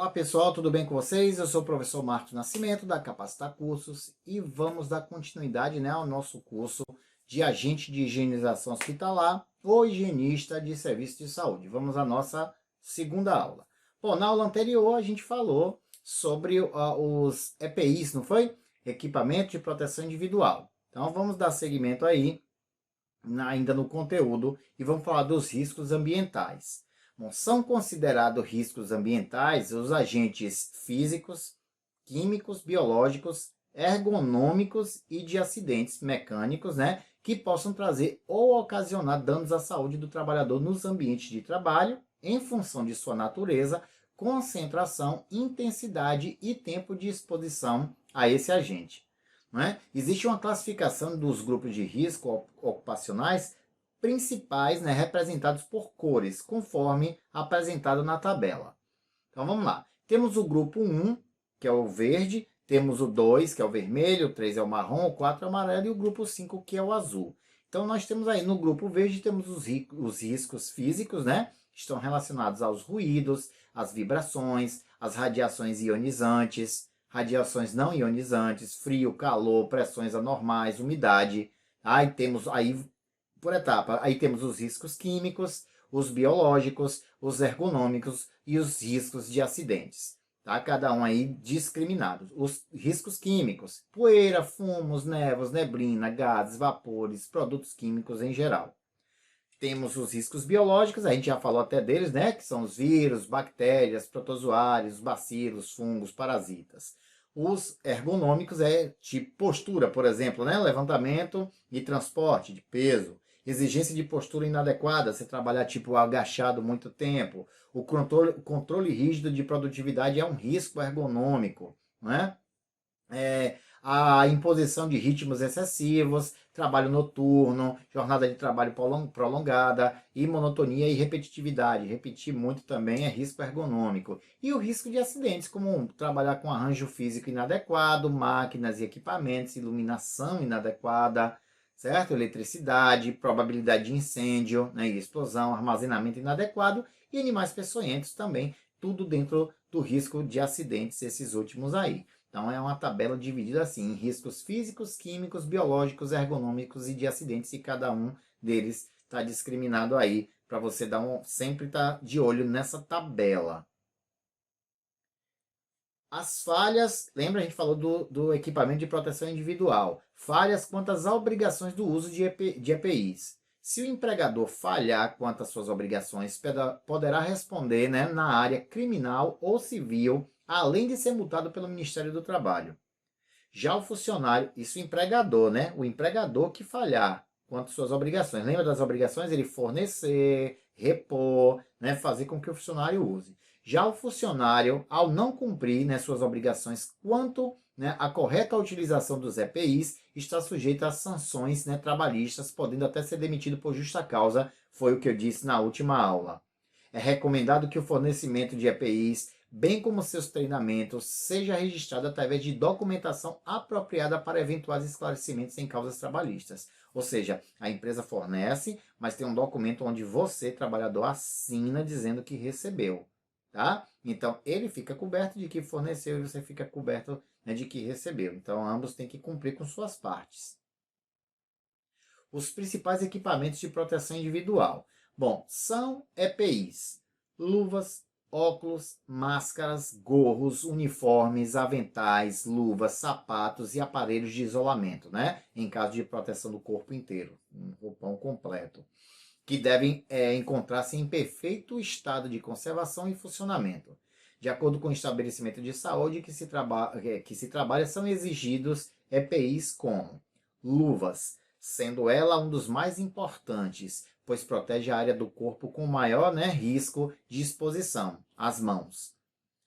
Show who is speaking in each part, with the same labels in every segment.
Speaker 1: Olá pessoal, tudo bem com vocês? Eu sou o professor Marcos Nascimento da Capacitar Cursos e vamos dar continuidade, ao nosso curso de agente de higienização hospitalar ou higienista de serviço de saúde. Vamos à nossa segunda aula. Bom, na aula anterior a gente falou sobre os EPIs, não foi? Equipamento de proteção individual. Então vamos dar seguimento aí, ainda no conteúdo, e vamos falar dos riscos ambientais. Bom, são considerados riscos ambientais os agentes físicos, químicos, biológicos, ergonômicos e de acidentes mecânicos, que possam trazer ou ocasionar danos à saúde do trabalhador nos ambientes de trabalho, em função de sua natureza, concentração, intensidade e tempo de exposição a esse agente. Existe uma classificação dos grupos de risco ocupacionais principais, representados por cores, conforme apresentado na tabela. Então vamos lá. Temos o grupo 1, que é o verde, temos o 2, que é o vermelho, o 3 é o marrom, o 4 é o amarelo e o grupo 5, que é o azul. Então nós temos aí no grupo verde, temos os riscos físicos, que estão relacionados aos ruídos, às vibrações, às radiações ionizantes, radiações não ionizantes, frio, calor, pressões anormais, umidade. Aí temos por etapa, aí temos os riscos químicos, os biológicos, os ergonômicos e os riscos de acidentes. Tá? Cada um aí discriminados. Os riscos químicos: poeira, fumos, névoas, neblina, gases, vapores, produtos químicos em geral. Temos os riscos biológicos, a gente já falou até deles, que são os vírus, bactérias, protozoários, bacilos, fungos, parasitas. Os ergonômicos é tipo postura, por exemplo, levantamento e transporte de peso. Exigência de postura inadequada, você trabalhar tipo agachado muito tempo. O controle rígido de produtividade é um risco ergonômico, a imposição de ritmos excessivos, trabalho noturno, jornada de trabalho prolongada e monotonia e repetitividade. Repetir muito também é risco ergonômico. E o risco de acidentes, como trabalhar com arranjo físico inadequado, máquinas e equipamentos, iluminação inadequada, certo? Eletricidade, probabilidade de incêndio, e explosão, armazenamento inadequado e animais peçonhentos também, tudo dentro do risco de acidentes, esses últimos aí. Então é uma tabela dividida assim, em riscos físicos, químicos, biológicos, ergonômicos e de acidentes, e cada um deles está discriminado aí, para você sempre estar de olho nessa tabela. As falhas, lembra, a gente falou do equipamento de proteção individual. Falhas quanto às obrigações do uso de EPIs. Se o empregador falhar quanto às suas obrigações, poderá responder na área criminal ou civil, além de ser multado pelo Ministério do Trabalho. Já o funcionário, isso o empregador, o empregador que falhar quanto às suas obrigações. Lembra das obrigações? Ele fornecer, repor, fazer com que o funcionário use. Já o funcionário, ao não cumprir suas obrigações quanto à correta utilização dos EPIs, está sujeito a sanções trabalhistas, podendo até ser demitido por justa causa, foi o que eu disse na última aula. É recomendado que o fornecimento de EPIs, bem como seus treinamentos, seja registrado através de documentação apropriada para eventuais esclarecimentos em causas trabalhistas. Ou seja, a empresa fornece, mas tem um documento onde você, trabalhador, assina dizendo que recebeu. Tá? Então, ele fica coberto de que forneceu e você fica coberto de que recebeu. Então, ambos têm que cumprir com suas partes. Os principais equipamentos de proteção individual. Bom, são EPIs: luvas, óculos, máscaras, gorros, uniformes, aventais, luvas, sapatos e aparelhos de isolamento, em caso de proteção do corpo inteiro, um roupão completo, que devem encontrar-se em perfeito estado de conservação e funcionamento. De acordo com o estabelecimento de saúde que se trabalha, são exigidos EPIs como luvas, sendo ela um dos mais importantes, pois protege a área do corpo com maior risco de exposição, as mãos.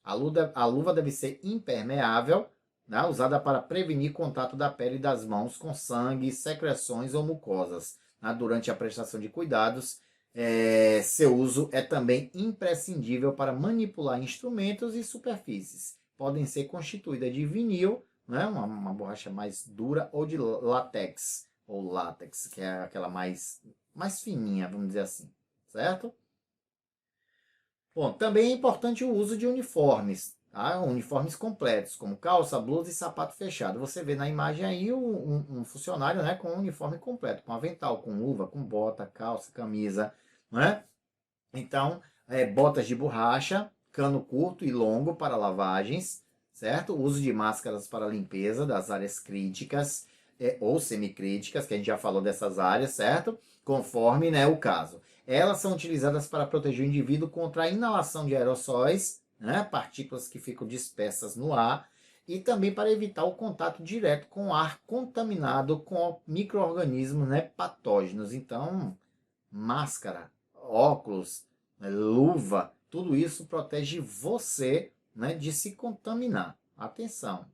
Speaker 1: A luva deve ser impermeável, usada para prevenir contato da pele e das mãos com sangue, secreções ou mucosas. Durante a prestação de cuidados, seu uso é também imprescindível para manipular instrumentos e superfícies. Podem ser constituídas de vinil, uma borracha mais dura, ou de látex, que é aquela mais fininha, vamos dizer assim, certo? Bom, também é importante o uso de uniformes, tá? Uniformes completos, como calça, blusa e sapato fechado. Você vê na imagem aí um funcionário, né, com um uniforme completo, com avental, com luva, com bota, calça, camisa, né? Então, botas de borracha, cano curto e longo para lavagens, certo? Uso de máscaras para limpeza das áreas críticas ou semicríticas, que a gente já falou dessas áreas, certo? Conforme, né, o caso. Elas são utilizadas para proteger o indivíduo contra a inalação de aerossóis, né, partículas que ficam dispersas no ar, e também para evitar o contato direto com o ar contaminado com micro-organismos, né, patógenos. Então, máscara, óculos, né, luva, tudo isso protege você, né, de se contaminar. Atenção!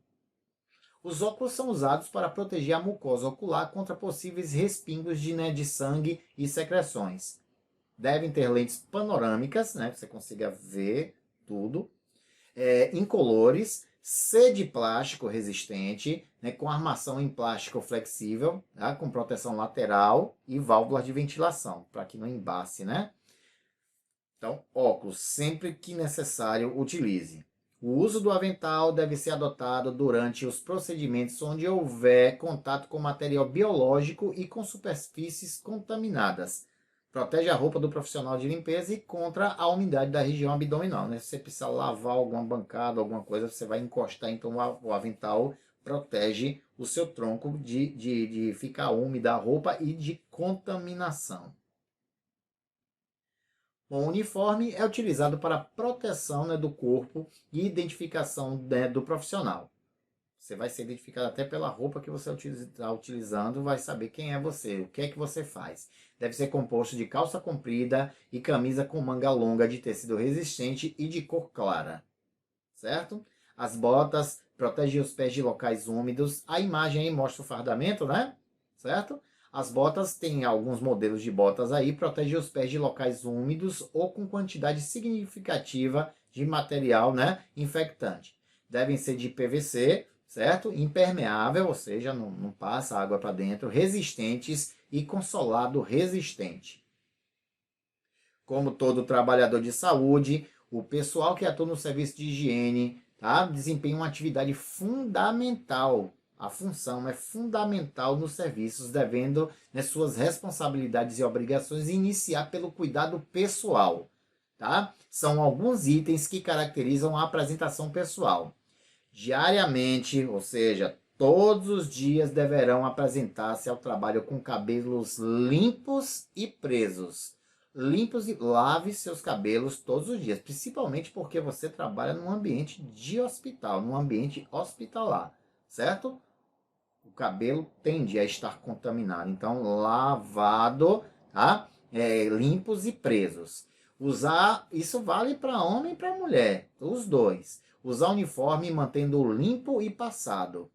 Speaker 1: Os óculos são usados para proteger a mucosa ocular contra possíveis respingos de sangue e secreções. Devem ter lentes panorâmicas, né, que você consiga ver tudo, incolores, C de plástico resistente, né, com armação em plástico flexível, tá, com proteção lateral e válvulas de ventilação, para que não embace, né? Então, óculos, sempre que necessário, utilize. O uso do avental deve ser adotado durante os procedimentos onde houver contato com material biológico e com superfícies contaminadas. Protege a roupa do profissional de limpeza e contra a umidade da região abdominal, né? Se você precisar lavar alguma bancada, alguma coisa, você vai encostar, então o avental protege o seu tronco de ficar úmida a roupa e de contaminação. O uniforme é utilizado para proteção, né, do corpo e identificação, né, do profissional. Você vai ser identificado até pela roupa que você está utilizando, vai saber quem é você, o que é que você faz. Deve ser composto de calça comprida e camisa com manga longa de tecido resistente e de cor clara, certo? As botas protegem os pés de locais úmidos. A imagem aí mostra o fardamento, né? Certo? As botas, tem alguns modelos de botas aí, protegem os pés de locais úmidos ou com quantidade significativa de material, né, infectante. Devem ser de PVC, certo? Impermeável, ou seja, não passa água para dentro, resistentes e com solado resistente. Como todo trabalhador de saúde, o pessoal que atua no serviço de higiene, tá, desempenha uma atividade fundamental. A função é fundamental nos serviços, devendo, né, suas responsabilidades e obrigações iniciar pelo cuidado pessoal. Tá? São alguns itens que caracterizam a apresentação pessoal. Diariamente, ou seja, todos os dias deverão apresentar-se ao trabalho com cabelos limpos e presos. Limpos e lave seus cabelos todos os dias, principalmente porque você trabalha num ambiente de hospital, num ambiente hospitalar, certo? O cabelo tende a estar contaminado, então lavado, tá? Limpos e presos. Usar, isso vale para homem e para mulher, os dois. Usar uniforme mantendo limpo e passado.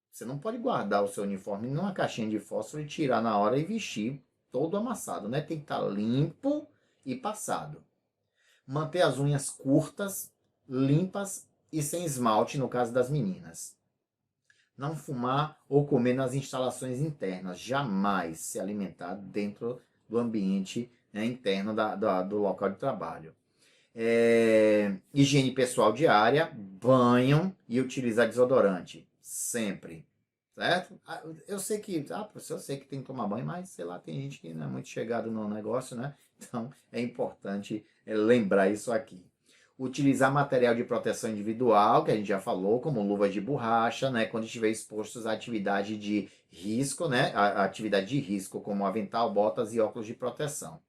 Speaker 1: Você não pode guardar o seu uniforme numa caixinha de fósforo e tirar na hora e vestir todo amassado, né? Tem que estar limpo e passado. Manter as unhas curtas, limpas e sem esmalte, no caso das meninas. Não fumar ou comer nas instalações internas. Jamais se alimentar dentro do ambiente, né, interno do local de trabalho. Higiene pessoal diária, banho e utilizar desodorante. Sempre. Certo? Eu sei que, professor, eu sei que tem que tomar banho, mas sei lá, tem gente que não é muito chegado no negócio, né? Então é importante lembrar isso aqui. Utilizar material de proteção individual, que a gente já falou, como luvas de borracha, né? Quando estiver expostos à atividade de risco, né? A atividade de risco, como avental, botas e óculos de proteção.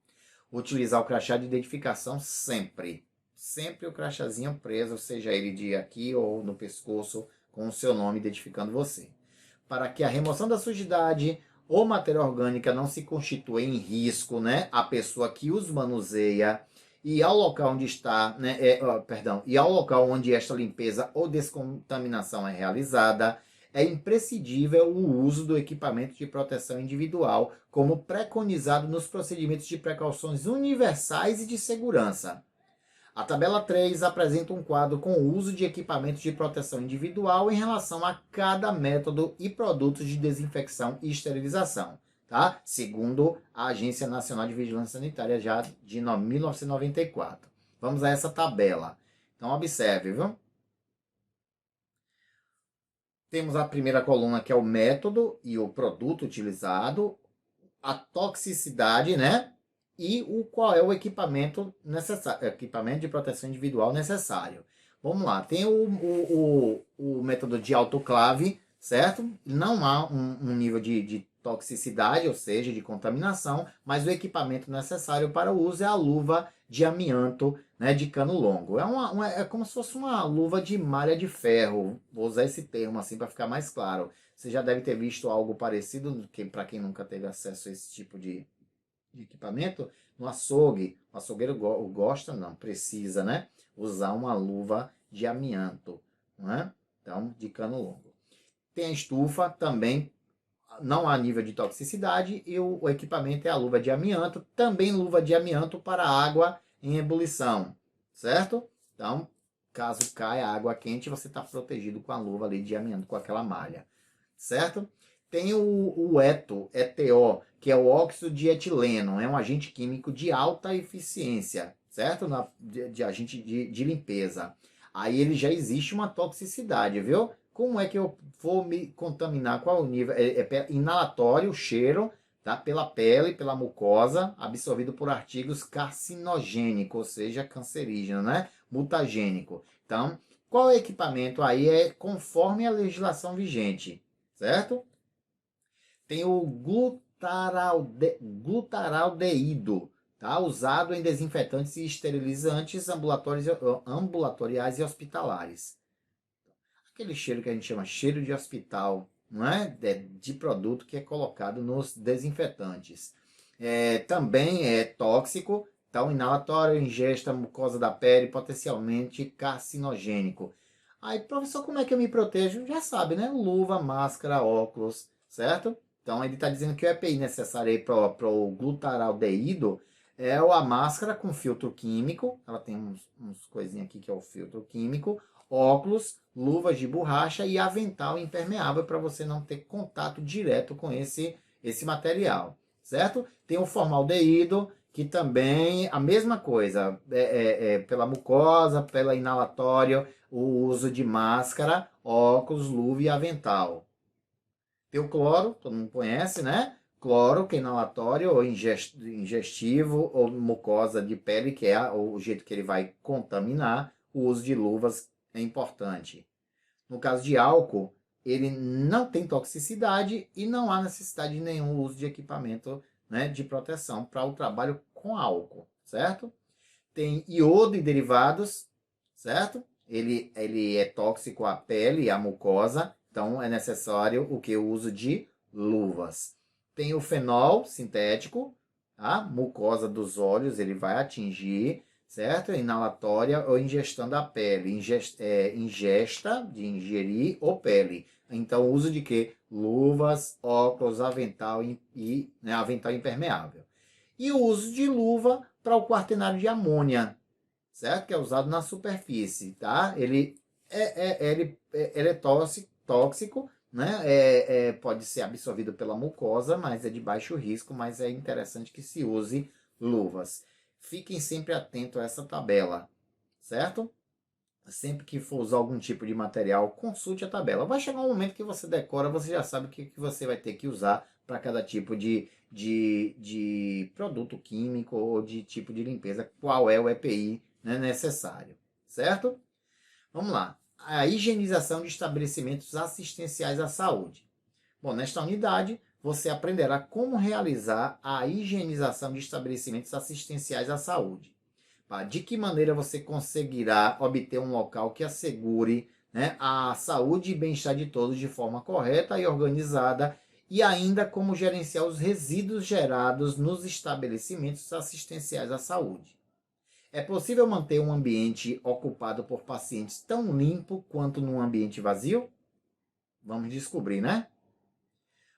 Speaker 1: Utilizar o crachá de identificação sempre. Sempre o crachazinho preso, seja ele de aqui ou no pescoço, com o seu nome identificando você. Para que a remoção da sujidade ou matéria orgânica não se constitua em risco, né? A pessoa que os manuseia e ao local onde está, né? E ao local onde esta limpeza ou descontaminação é realizada, é imprescindível o uso do equipamento de proteção individual, como preconizado nos procedimentos de precauções universais e de segurança. A tabela 3 apresenta um quadro com o uso de equipamentos de proteção individual em relação a cada método e produtos de desinfecção e esterilização, tá? Segundo a Agência Nacional de Vigilância Sanitária, já de 1994. Vamos a essa tabela. Então, observe, viu? Temos a primeira coluna, que é o método e o produto utilizado, a toxicidade, né? E qual é o equipamento necessário, equipamento de proteção individual necessário. Vamos lá, tem o método de autoclave, certo? Não há um nível de toxicidade, ou seja, de contaminação, mas o equipamento necessário para o uso é a luva de amianto, né, de cano longo. É como se fosse uma luva de malha de ferro, vou usar esse termo assim para ficar mais claro. Você já deve ter visto algo parecido, para quem nunca teve acesso a esse tipo de equipamento, no açougue. O açougueiro gosta, não, precisa, né? Usar uma luva de amianto, não é? Então, de cano longo. Tem a estufa também, não há nível de toxicidade, e o equipamento é a luva de amianto, também luva de amianto para água em ebulição, certo? Então, caso caia água quente, você está protegido com a luva ali de amianto, com aquela malha, certo? Tem o ETO, que é o óxido de etileno, é um agente químico de alta eficiência, certo? De agente de limpeza. Aí ele já existe uma toxicidade, viu? Como é que eu vou me contaminar? Qual é o nível? É inalatório, cheiro, tá? Pela pele, pela mucosa, absorvido por artigos carcinogênicos, ou seja, cancerígeno, né? Mutagênico. Então, qual equipamento aí é conforme a legislação vigente, certo? Tem o glutaraldeído, tá? Usado em desinfetantes e esterilizantes ambulatoriais e hospitalares. Aquele cheiro que a gente chama cheiro de hospital, não é? De produto que é colocado nos desinfetantes. Também é tóxico, então inalatório, ingesta, mucosa da pele, potencialmente carcinogênico. Aí, professor, como é que eu me protejo? Já sabe, né? Luva, máscara, óculos, certo? Então, ele está dizendo que o EPI necessário para o glutaraldeído é a máscara com filtro químico. Ela tem uns coisinhas aqui que é o filtro químico. Óculos, luvas de borracha e avental impermeável para você não ter contato direto com esse material, certo? Tem o formaldeído, que também a mesma coisa, pela mucosa, pela inalatório, o uso de máscara, óculos, luva e avental. Tem o cloro, todo mundo conhece, né? Cloro, que é inalatório ou ingestivo, ou mucosa de pele, que é o jeito que ele vai contaminar. O uso de luvas é importante. No caso de álcool, ele não tem toxicidade e não há necessidade de nenhum uso de equipamento, né, de proteção para o trabalho com álcool, certo? Tem iodo e derivados, certo? Ele é tóxico à pele e à mucosa, então é necessário o uso de luvas. Tem o fenol sintético, a mucosa dos olhos, ele vai atingir, certo? Inalatória ou ingestão da pele. Ingesta, de ingerir, ou pele. Então, uso de quê? Luvas, óculos, avental né, avental impermeável. E o uso de luva para o quaternário de amônia, certo? Que é usado na superfície, tá? Ele é tóxico, né? Pode ser absorvido pela mucosa, mas é de baixo risco, mas é interessante que se use luvas. Fiquem sempre atentos a essa tabela, certo? Sempre que for usar algum tipo de material, consulte a tabela. Vai chegar um momento que você decora, você já sabe o que você vai ter que usar para cada tipo de produto químico ou de tipo de limpeza, qual é o EPI, né, necessário, certo? Vamos lá. A higienização de estabelecimentos assistenciais à saúde. Bom, nesta unidade, você aprenderá como realizar a higienização de estabelecimentos assistenciais à saúde. De que maneira você conseguirá obter um local que assegure, né, a saúde e bem-estar de todos de forma correta e organizada, e ainda como gerenciar os resíduos gerados nos estabelecimentos assistenciais à saúde. É possível manter um ambiente ocupado por pacientes tão limpo quanto num ambiente vazio? Vamos descobrir, né?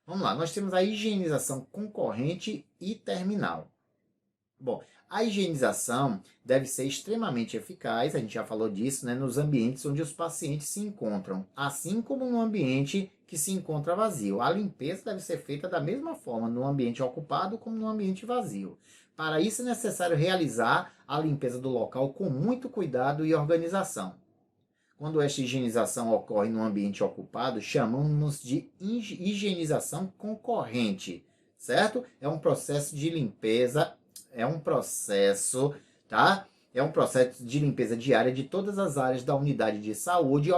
Speaker 1: Vamos lá, nós temos a higienização concorrente e terminal. Bom, a higienização deve ser extremamente eficaz, a gente já falou disso, né, nos ambientes onde os pacientes se encontram, assim como no ambiente que se encontra vazio. A limpeza deve ser feita da mesma forma no ambiente ocupado como no ambiente vazio. Para isso é necessário realizar a limpeza do local com muito cuidado e organização. Quando esta higienização ocorre no ambiente ocupado, chamamos de higienização concorrente, certo? É um processo de limpeza, tá? É um processo de limpeza diária de todas as áreas da unidade de saúde,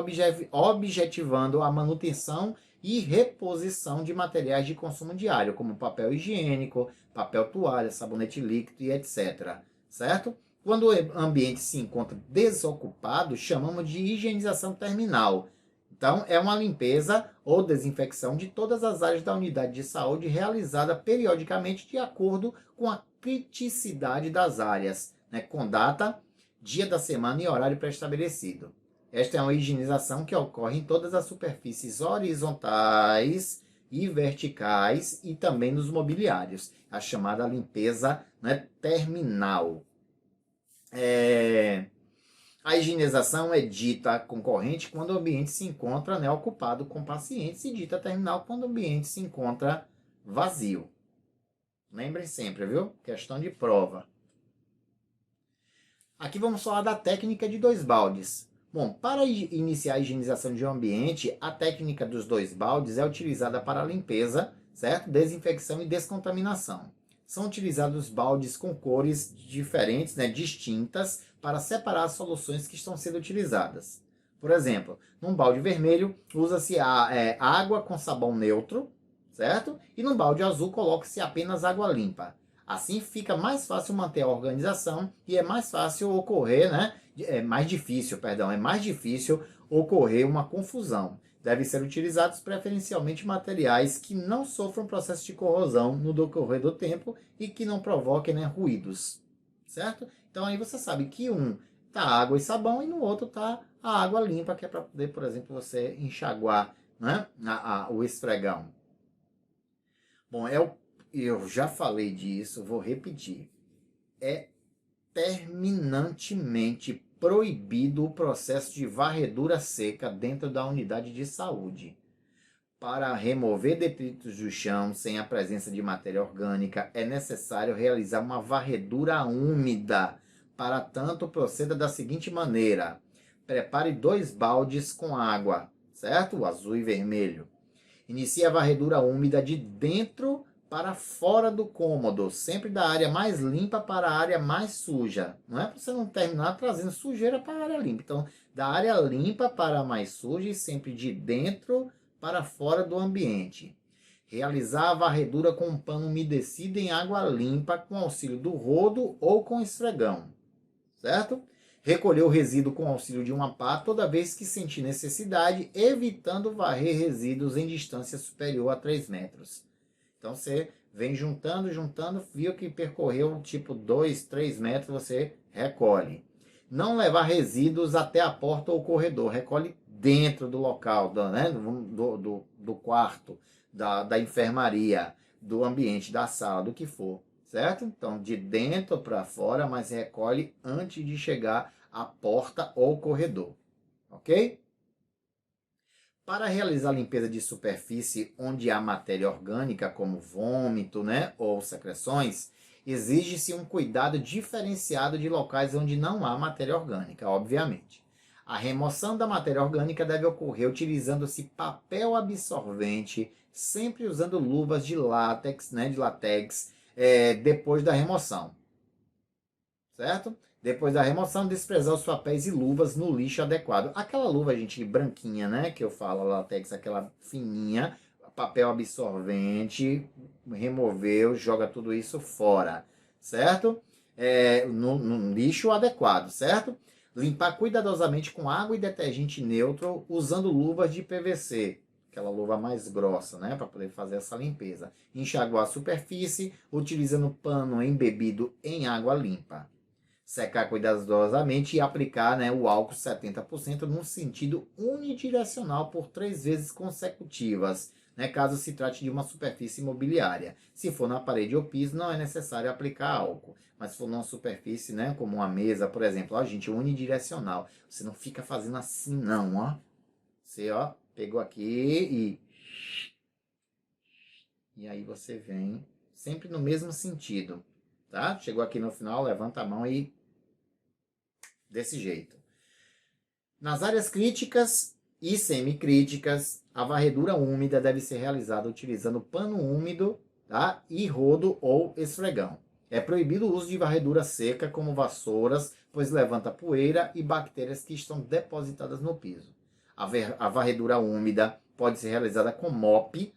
Speaker 1: objetivando a manutenção e reposição de materiais de consumo diário, como papel higiênico, papel toalha, sabonete líquido e etc. Certo? Quando o ambiente se encontra desocupado, chamamos de higienização terminal. Então, é uma limpeza ou desinfecção de todas as áreas da unidade de saúde realizada periodicamente de acordo com a criticidade das áreas, né, com data, dia da semana e horário pré-estabelecido. Esta é uma higienização que ocorre em todas as superfícies horizontais e verticais e também nos mobiliários, a chamada limpeza, né, terminal. A higienização é dita concorrente quando o ambiente se encontra, né, ocupado com pacientes e dita terminal quando o ambiente se encontra vazio. Lembrem sempre, viu? Questão de prova. Aqui vamos falar da técnica de 2 baldes. Bom, para iniciar a higienização de um ambiente, a técnica dos 2 baldes é utilizada para a limpeza, certo? Desinfecção e descontaminação. São utilizados baldes com cores diferentes, né, distintas, para separar as soluções que estão sendo utilizadas. Por exemplo, num balde vermelho, usa-se água com sabão neutro, certo? E no balde azul, coloca-se apenas água limpa. Assim fica mais fácil manter a organização e é mais fácil ocorrer, né? É mais difícil ocorrer uma confusão. Devem ser utilizados preferencialmente materiais que não sofram processo de corrosão no decorrer do tempo e que não provoquem, né, ruídos, certo? Então aí você sabe que um tá água e sabão e no outro tá a água limpa, que é para poder, por exemplo, você enxaguar, né, o esfregão. Bom, eu já falei disso, vou repetir. É terminantemente proibido o processo de varredura seca dentro da unidade de saúde. Para remover detritos do chão sem a presença de matéria orgânica, é necessário realizar uma varredura úmida. Para tanto, proceda da seguinte maneira: prepare 2 baldes com água, certo? Azul e vermelho. Inicie a varredura úmida de dentro para fora do cômodo, sempre da área mais limpa para a área mais suja. Não é para você não terminar trazendo sujeira para a área limpa. Então, da área limpa para a mais suja e sempre de dentro para fora do ambiente. Realizar a varredura com um pano umedecido em água limpa com auxílio do rodo ou com esfregão. Certo? Recolher o resíduo com auxílio de uma pá toda vez que sentir necessidade, evitando varrer resíduos em distância superior a 3 metros. Então você vem juntando, viu que percorreu tipo 2, 3 metros, você recolhe. Não levar resíduos até a porta ou corredor, recolhe dentro do local, do quarto, da enfermaria, do ambiente, da sala, do que for, certo? Então de dentro para fora, mas recolhe antes de chegar à porta ou corredor, ok? Para realizar a limpeza de superfície onde há matéria orgânica, como vômito, né, ou secreções, exige-se um cuidado diferenciado de locais onde não há matéria orgânica, obviamente. A remoção da matéria orgânica deve ocorrer utilizando-se papel absorvente, sempre usando luvas de látex, depois da remoção, certo? Depois da remoção, desprezar os papéis e luvas no lixo adequado. Aquela luva, gente, branquinha, né? Que eu falo, látex, aquela fininha, papel absorvente, removeu, joga tudo isso fora, certo? No lixo adequado, certo? Limpar cuidadosamente com água e detergente neutro, usando luvas de PVC. Aquela luva mais grossa, né? Para poder fazer essa limpeza. Enxaguar a superfície, utilizando pano embebido em água limpa. Secar cuidadosamente e aplicar, né, o álcool 70% num sentido unidirecional por 3 vezes consecutivas, né, caso se trate de uma superfície imobiliária. Se for na parede ou piso, não é necessário aplicar álcool. Mas se for numa superfície, né, como uma mesa, por exemplo, ó, gente, unidirecional. Você não fica fazendo assim, não, ó. Você, ó, pegou aqui e E aí você vem sempre no mesmo sentido, tá? Chegou aqui no final, levanta a mão e desse jeito. Nas áreas críticas e semicríticas, a varredura úmida deve ser realizada utilizando pano úmido, tá? E rodo ou esfregão. É proibido o uso de varredura seca como vassouras, pois levanta poeira e bactérias que estão depositadas no piso. A varredura úmida pode ser realizada com mop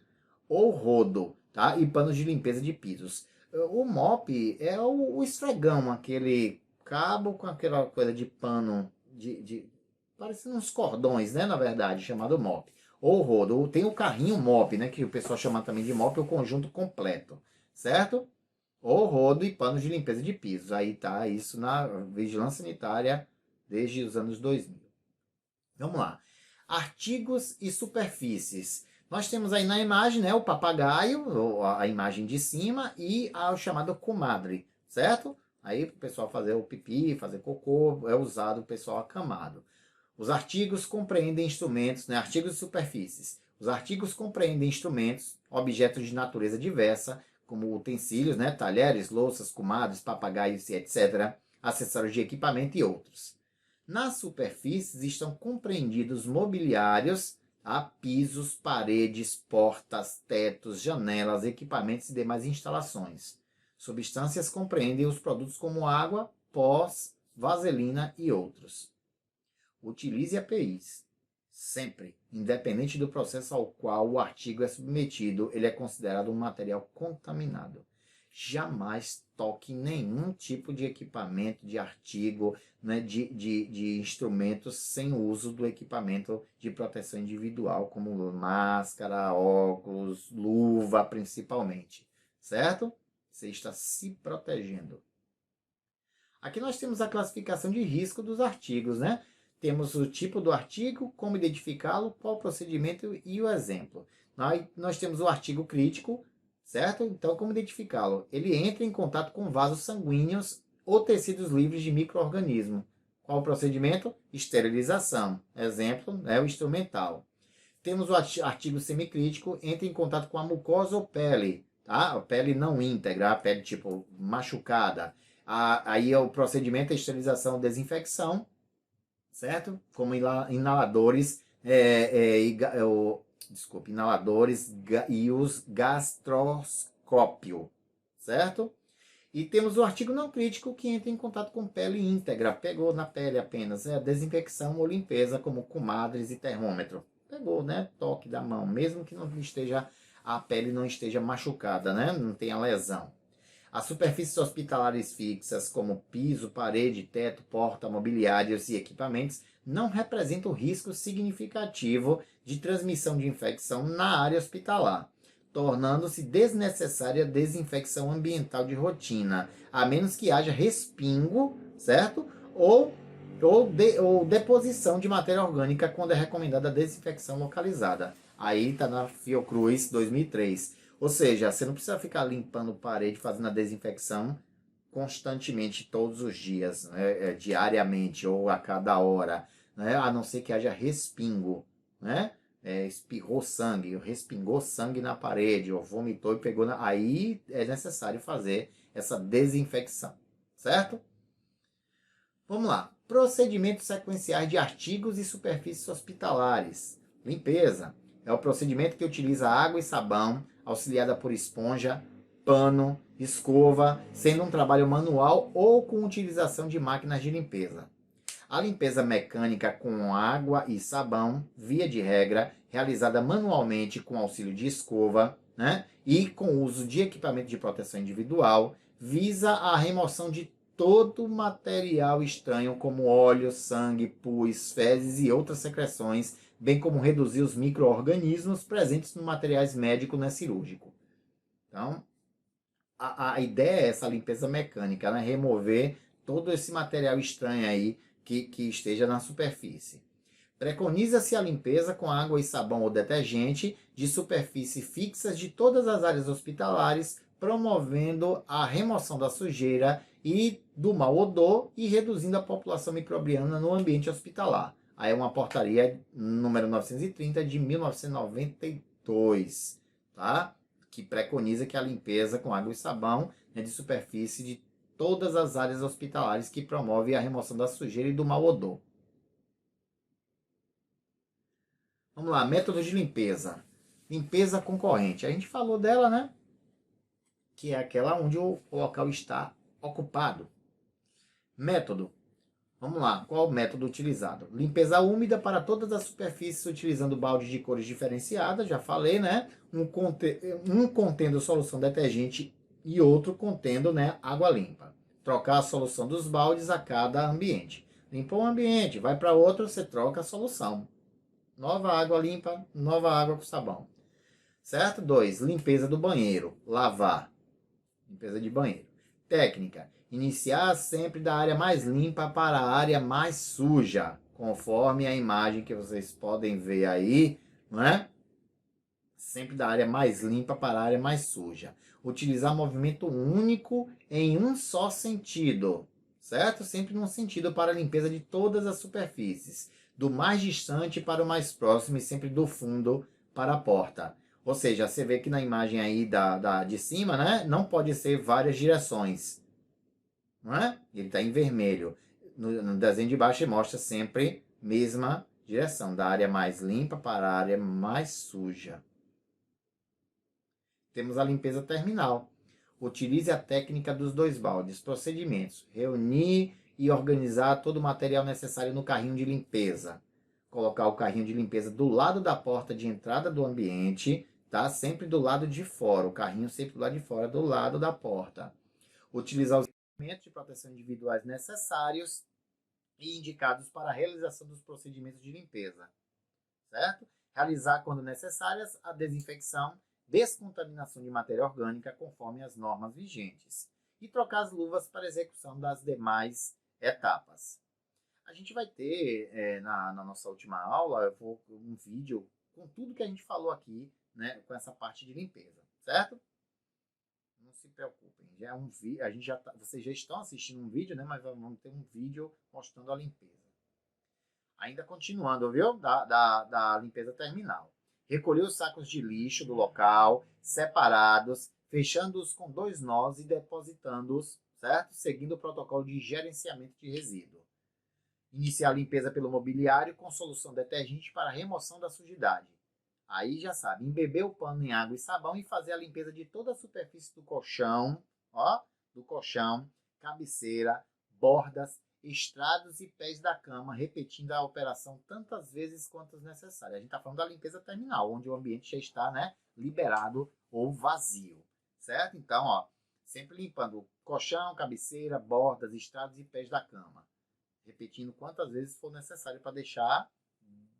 Speaker 1: ou rodo, tá? E panos de limpeza de pisos. O mop é o esfregão, aquele cabo com aquela coisa de pano parecendo uns cordões, né, na verdade, chamado mop. Ou rodo, ou tem o carrinho mop, né, que o pessoal chama também de mop, o conjunto completo, certo? Ou rodo e panos de limpeza de pisos. Aí tá isso na vigilância sanitária desde os anos 2000. Vamos lá. Artigos e superfícies. Nós temos aí na imagem, né, o papagaio, a imagem de cima, e o chamado comadre, certo? Aí o pessoal fazer o pipi, fazer cocô, é usado o pessoal acamado. Os artigos compreendem instrumentos, né, artigos e superfícies. Os artigos compreendem instrumentos, objetos de natureza diversa, como utensílios, né, talheres, louças, comadres, papagaios e etc., acessórios de equipamento e outros. Nas superfícies estão compreendidos mobiliários, pisos, paredes, portas, tetos, janelas, equipamentos e demais instalações. Substâncias compreendem os produtos como água, pós, vaselina e outros. Utilize APIs. Sempre, independente do processo ao qual o artigo é submetido, ele é considerado um material contaminado. Jamais toque nenhum tipo de equipamento, de artigo, né, de instrumentos sem o uso do equipamento de proteção individual, como máscara, óculos, luva, principalmente. Certo? Você está se protegendo. Aqui nós temos a classificação de risco dos artigos, né? Temos o tipo do artigo, como identificá-lo, qual o procedimento e o exemplo. Nós temos o artigo crítico, certo? Então, como identificá-lo? Ele entra em contato com vasos sanguíneos ou tecidos livres de micro-organismo. Qual o procedimento? Esterilização. Exemplo, é o instrumental. Temos o artigo semicrítico, entra em contato com a mucosa ou pele, tá? A pele não íntegra, a pele tipo machucada. Aí o procedimento é esterilização, desinfecção, certo? Como inaladores, inaladores e os gastroscópio, certo? E temos o artigo não crítico que entra em contato com pele íntegra, pegou na pele apenas, a desinfecção ou limpeza, como comadres e termômetro. Pegou, né? Toque da mão, mesmo que não esteja, a pele não esteja machucada, né? Não tenha lesão. As superfícies hospitalares fixas, como piso, parede, teto, porta, mobiliários e equipamentos, não representam risco significativo de transmissão de infecção na área hospitalar, tornando-se desnecessária a desinfecção ambiental de rotina, a menos que haja respingo, certo? Ou deposição de matéria orgânica quando é recomendada a desinfecção localizada. Aí está na Fiocruz 2003. Ou seja, você não precisa ficar limpando parede, fazendo a desinfecção constantemente, todos os dias, né? Diariamente ou a cada hora, né? A não ser que haja respingo, né? Espirrou sangue, respingou sangue na parede, ou vomitou e pegou aí é necessário fazer essa desinfecção, certo? Vamos lá. Procedimentos sequenciais de artigos e superfícies hospitalares. Limpeza. É o procedimento que utiliza água e sabão, auxiliada por esponja, pano, escova, sendo um trabalho manual ou com utilização de máquinas de limpeza. A limpeza mecânica com água e sabão, via de regra, realizada manualmente com auxílio de escova, né, e com uso de equipamento de proteção individual, visa a remoção de todo material estranho como óleo, sangue, pus, fezes e outras secreções, bem como reduzir os micro-organismos presentes nos materiais médico e cirúrgico. Então, a ideia é essa limpeza mecânica, né? Remover todo esse material estranho aí que esteja na superfície. Preconiza-se a limpeza com água e sabão ou detergente de superfície fixas de todas as áreas hospitalares, promovendo a remoção da sujeira e do mau odor e reduzindo a população microbiana no ambiente hospitalar. Aí é uma portaria número 930 de 1992, tá? que preconiza que a limpeza com água e sabão, né, de superfície de todas as áreas hospitalares, que promove a remoção da sujeira e do mau odor. Vamos lá, método de limpeza. Limpeza concorrente. A gente falou dela, né? Que é aquela onde o local está ocupado. Método. Vamos lá, qual o método utilizado? Limpeza úmida para todas as superfícies utilizando baldes de cores diferenciadas, já falei, né? Um contendo solução detergente e outro contendo, né, água limpa. Trocar a solução dos baldes a cada ambiente. Limpou um ambiente, vai para outro, você troca a solução. Nova água limpa, nova água com sabão. Certo? 2. Limpeza do banheiro. Lavar. Limpeza de banheiro. Técnica. Iniciar sempre da área mais limpa para a área mais suja. Conforme a imagem que vocês podem ver aí, não é? Sempre da área mais limpa para a área mais suja. Utilizar movimento único em um só sentido. Certo? Sempre num sentido para a limpeza de todas as superfícies. Do mais distante para o mais próximo e sempre do fundo para a porta. Ou seja, você vê que na imagem aí de cima, né? Não pode ser várias direções. Não é? Ele está em vermelho. No desenho de baixo ele mostra sempre mesma direção. Da área mais limpa para a área mais suja. Temos a limpeza terminal. Utilize a técnica dos 2 baldes. Procedimentos. Reunir e organizar todo o material necessário no carrinho de limpeza. Colocar o carrinho de limpeza do lado da porta de entrada do ambiente, tá? Sempre do lado de fora. O carrinho sempre do lado de fora, do lado da porta. Utilizar os equipamentos de proteção individuais necessários e indicados para a realização dos procedimentos de limpeza. Certo? Realizar, quando necessárias, a desinfecção, descontaminação de matéria orgânica conforme as normas vigentes. E trocar as luvas para execução das demais etapas. A gente vai ter, na nossa última aula, um vídeo com tudo que a gente falou aqui, né, com essa parte de limpeza, certo? Não se preocupem, já é vocês já estão assistindo um vídeo, né, mas vamos ter um vídeo mostrando a limpeza. Ainda continuando, viu? Da limpeza terminal. Recolher os sacos de lixo do local, separados, fechando-os com 2 nós e depositando-os, certo? Seguindo o protocolo de gerenciamento de resíduo. Iniciar a limpeza pelo mobiliário com solução detergente para remoção da sujidade. Aí já sabe, embeber o pano em água e sabão e fazer a limpeza de toda a superfície do colchão, ó, do colchão, cabeceira, bordas, estrados e pés da cama, repetindo a operação tantas vezes quantas necessárias. A gente está falando da limpeza terminal, onde o ambiente já está, né, liberado ou vazio, certo? Então, ó, sempre limpando colchão, cabeceira, bordas, estrados e pés da cama, repetindo quantas vezes for necessário para deixar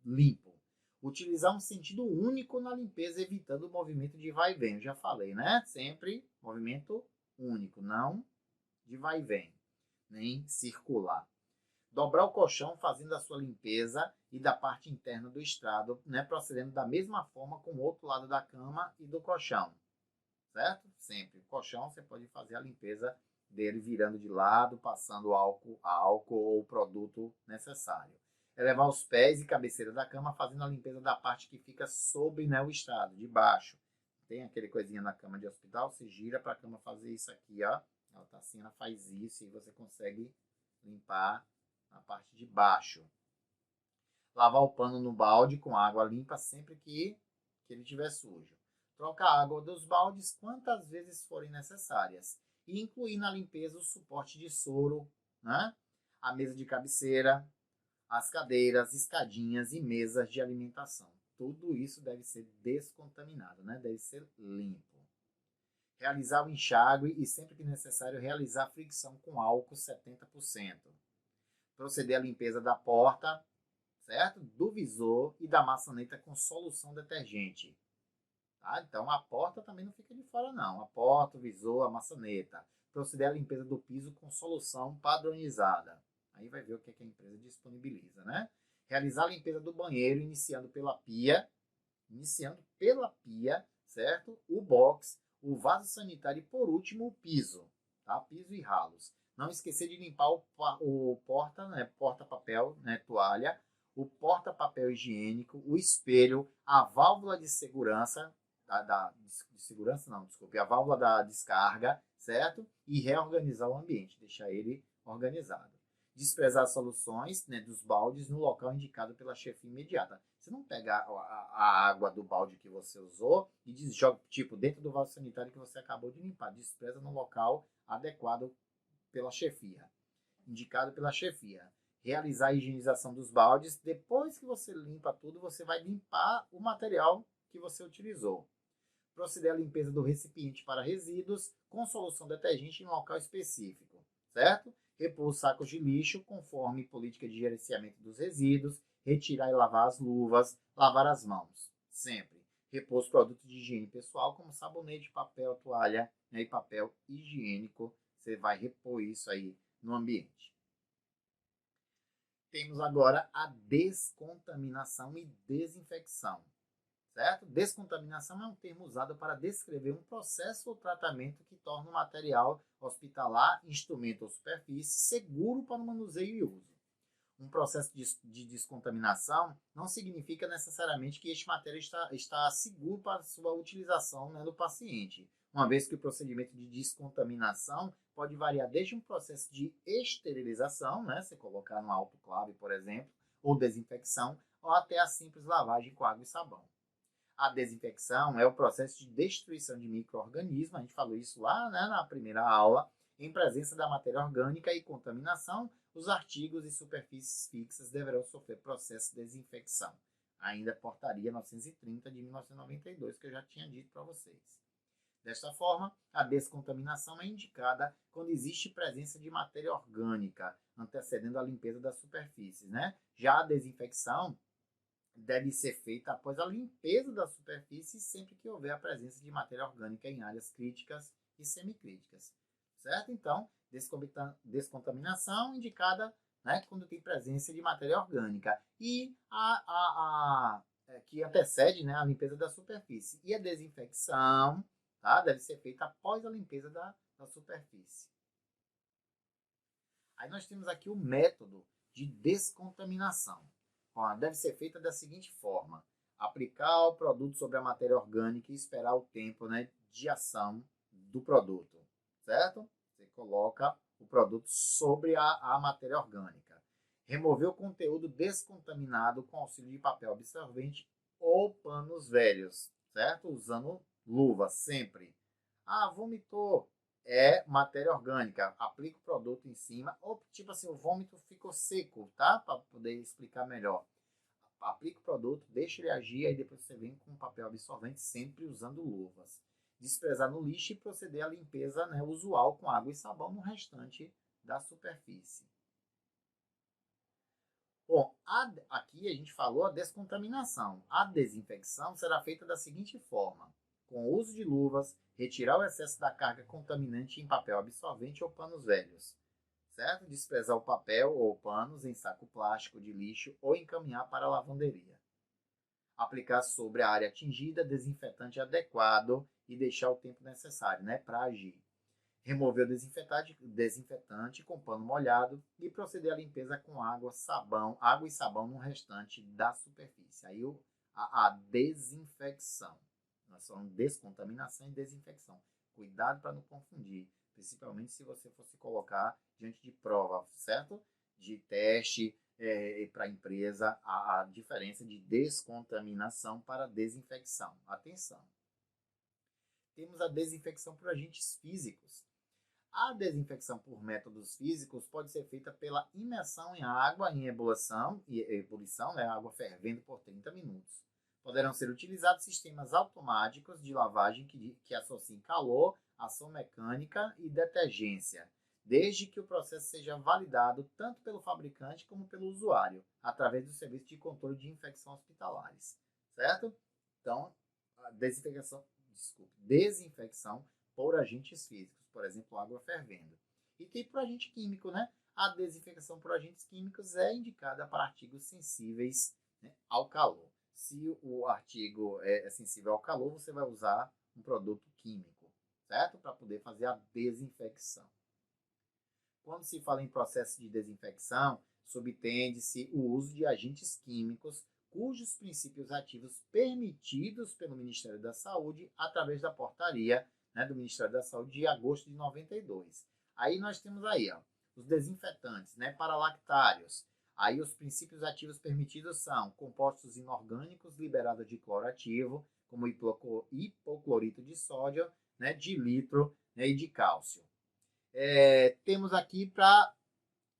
Speaker 1: limpo. Utilizar um sentido único na limpeza, evitando o movimento de vai e vem. Eu já falei, né? Sempre movimento único, não de vai e vem, nem circular. Dobrar o colchão, fazendo a sua limpeza e da parte interna do estrado, né? Procedendo da mesma forma com o outro lado da cama e do colchão, certo? Sempre. O colchão, você pode fazer a limpeza dele virando de lado, passando álcool ou o produto necessário. Elevar os pés e cabeceira da cama, fazendo a limpeza da parte que fica sob, né, o estrado, de baixo. Tem aquele coisinha na cama de hospital, você gira para a cama fazer isso aqui, ó. Ela tá assim, ela faz isso e você consegue limpar a parte de baixo. Lavar o pano no balde com água limpa sempre que ele estiver sujo. Troca a água dos baldes quantas vezes forem necessárias. E incluir na limpeza o suporte de soro, né? A mesa de cabeceira, as cadeiras, escadinhas e mesas de alimentação. Tudo isso deve ser descontaminado, né? Deve ser limpo. Realizar o enxágue e, sempre que necessário, realizar a fricção com álcool 70%. Proceder à limpeza da porta, certo? Do visor e da maçaneta com solução detergente. Tá? Então a porta também não fica de fora não. A porta, o visor, a maçaneta. Proceder à limpeza do piso com solução padronizada. Aí vai ver o que a empresa disponibiliza, né? Realizar a limpeza do banheiro iniciando pela pia, certo? O box, o vaso sanitário e por último o piso, tá? Piso e ralos. Não esquecer de limpar o porta-papel, né, toalha, o porta-papel higiênico, o espelho, a válvula de segurança, de segurança, não, desculpe, a válvula da descarga, certo? E reorganizar o ambiente, deixar ele organizado. Desprezar soluções, né, dos baldes no local indicado pela chefia imediata. Você não pega a água do balde que você usou e joga, tipo, dentro do vaso sanitário que você acabou de limpar. Despreza no local adequado pela chefia, indicado pela chefia. Realizar a higienização dos baldes. Depois que você limpa tudo, você vai limpar o material que você utilizou. Proceder à limpeza do recipiente para resíduos com solução detergente em local específico, certo? Repor os sacos de lixo conforme política de gerenciamento dos resíduos, retirar e lavar as luvas, lavar as mãos, sempre. Repor os produtos de higiene pessoal, como sabonete, papel, toalha, né, e papel higiênico. Você vai repor isso aí no ambiente. Temos agora a descontaminação e desinfecção. Certo? Descontaminação é um termo usado para descrever um processo ou tratamento que torna o material hospitalar, instrumento ou superfície seguro para o manuseio e uso. Um processo de descontaminação não significa necessariamente que este material está seguro para sua utilização, né, no paciente, uma vez que o procedimento de descontaminação pode variar desde um processo de esterilização, né, você colocar no autoclave, por exemplo, ou desinfecção, ou até a simples lavagem com água e sabão. A desinfecção é o processo de destruição de micro-organismos, a gente falou isso lá, né, na primeira aula, em presença da matéria orgânica e contaminação, os artigos e superfícies fixas deverão sofrer processo de desinfecção. Ainda portaria 930 de 1992, que eu já tinha dito para vocês. Desta forma, a descontaminação é indicada quando existe presença de matéria orgânica, antecedendo a limpeza das superfícies, né? Já a desinfecção deve ser feita após a limpeza da superfície sempre que houver a presença de matéria orgânica em áreas críticas e semicríticas, certo? Então, descontaminação indicada, né, quando tem presença de matéria orgânica e que antecede, né, a limpeza da superfície. E a desinfecção, tá, deve ser feita após a limpeza da superfície. Aí nós temos aqui o método de descontaminação. Deve ser feita da seguinte forma: aplicar o produto sobre a matéria orgânica e esperar o tempo, né, de ação do produto, certo? Você coloca o produto sobre a matéria orgânica. Remover o conteúdo descontaminado com auxílio de papel absorvente ou panos velhos, certo? Usando luva sempre. Vomitou. É matéria orgânica. Aplica o produto em cima. Ou, tipo assim, o vômito ficou seco, tá? Para poder explicar melhor. Aplica o produto, deixa ele agir, aí depois você vem com papel absorvente, sempre usando luvas. Desprezar no lixo e proceder à limpeza, né, usual com água e sabão no restante da superfície. Bom, aqui a gente falou a descontaminação. A desinfecção será feita da seguinte forma: com o uso de luvas, retirar o excesso da carga contaminante em papel absorvente ou panos velhos, certo? Desprezar o papel ou panos em saco plástico de lixo ou encaminhar para a lavanderia. Aplicar sobre a área atingida desinfetante adequado e deixar o tempo necessário, né, para agir. Remover o desinfetante com pano molhado e proceder à limpeza com água e sabão no restante da superfície. Aí a desinfecção. Nós falamos descontaminação e desinfecção. Cuidado para não confundir, principalmente se você fosse colocar diante de prova, certo? De teste para a empresa, a diferença de descontaminação para desinfecção. Atenção! Temos a desinfecção por agentes físicos. A desinfecção por métodos físicos pode ser feita pela imersão em água em ebulição, né, água fervendo por 30 minutos. Poderão ser utilizados sistemas automáticos de lavagem que associem calor, ação mecânica e detergência, desde que o processo seja validado tanto pelo fabricante como pelo usuário, através do serviço de controle de infecção hospitalares, certo? Então, a desinfecção por agentes físicos, por exemplo, água fervendo. E tem por agente químico, né? A desinfecção por agentes químicos é indicada para artigos sensíveis, né, ao calor. Se o artigo é sensível ao calor, você vai usar um produto químico, certo? Para poder fazer a desinfecção. Quando se fala em processo de desinfecção, subtende-se o uso de agentes químicos cujos princípios ativos permitidos pelo Ministério da Saúde através da portaria, né, do Ministério da Saúde de agosto de 92. Aí nós temos aí, ó, os desinfetantes, né, para lactários. Aí os princípios ativos permitidos são compostos inorgânicos liberados de cloro ativo, como hipoclorito de sódio, né, de litro, né, e de cálcio. Temos aqui para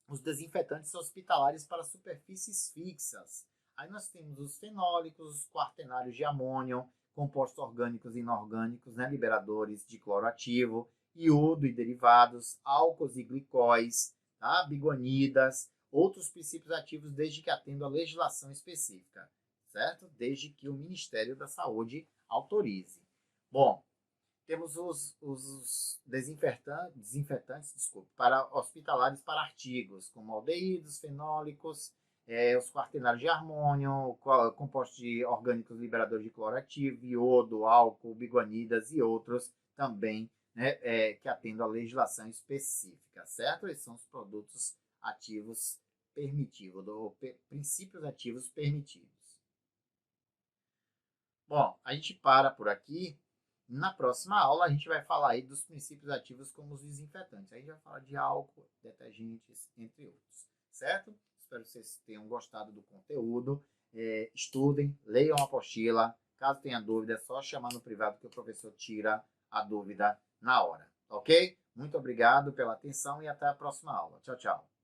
Speaker 1: os desinfetantes hospitalares para superfícies fixas. Aí nós temos os fenólicos, os quaternários de amônio, compostos orgânicos e inorgânicos, né, liberadores de cloro ativo, iodo e derivados, álcools e glicóis, tá, biguanidas, outros princípios ativos desde que atendam a legislação específica, certo? Desde que o Ministério da Saúde autorize. Bom, temos os desinfetantes, para hospitalares para artigos, como aldeídos, fenólicos, os quaternários de amônio, compostos de orgânicos liberadores de cloro ativo, iodo, álcool, biguanidas e outros também, né, que atendam a legislação específica, certo? Esses são os produtos ativos permitidos, princípios ativos permitidos. Bom, a gente para por aqui. Na próxima aula, a gente vai falar aí dos princípios ativos como os desinfetantes. Aí a gente vai falar de álcool, detergentes, entre outros. Certo? Espero que vocês tenham gostado do conteúdo. Estudem, leiam a apostila. Caso tenha dúvida, é só chamar no privado que o professor tira a dúvida na hora. Ok? Muito obrigado pela atenção e até a próxima aula. Tchau, tchau.